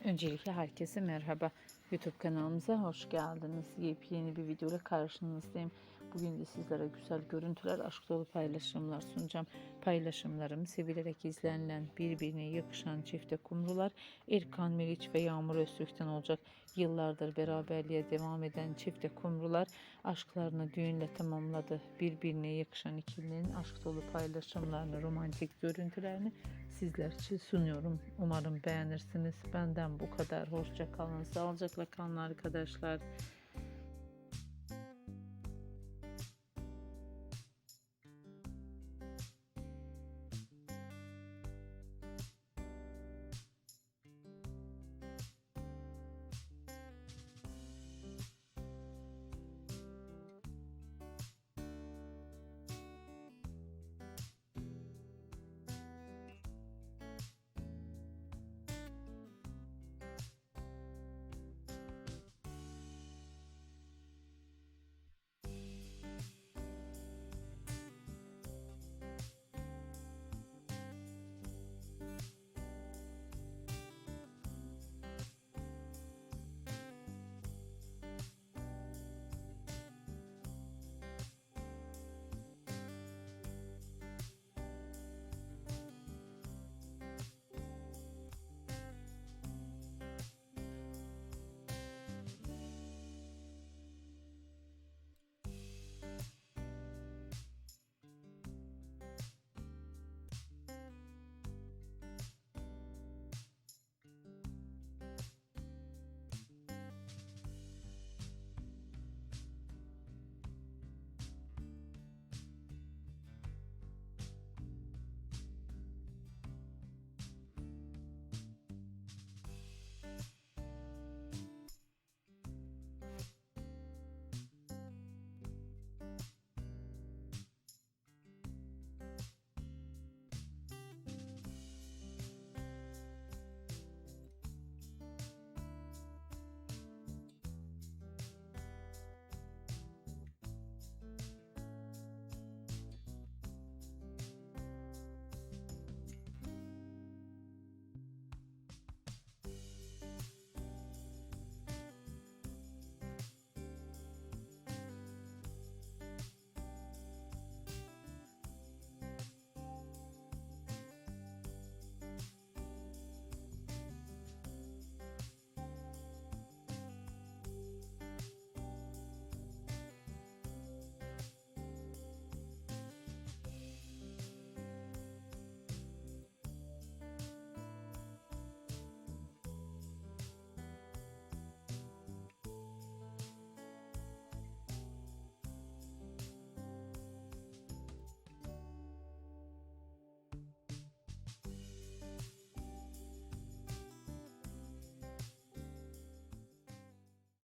Öncelikle herkese merhaba. YouTube kanalımıza hoş geldiniz. Yepyeni bir videoyla karşınızdayım. Bugün de sizlere güzel görüntüler, aşk dolu paylaşımlar sunacağım. Paylaşımlarım sevilerek izlenilen, birbirine yakışan çifte kumrular Erkan Meriç ve Yağmur Öztürk'ten olacak. Yıllardır beraberliğe devam eden çifte kumrular aşklarını düğünle tamamladı. Birbirine yakışan ikilinin aşk dolu paylaşımlarını, romantik görüntülerini sizler için sunuyorum. Umarım beğenirsiniz. Benden bu kadar. Hoşça kalın. Sağlıcakla kalın arkadaşlar.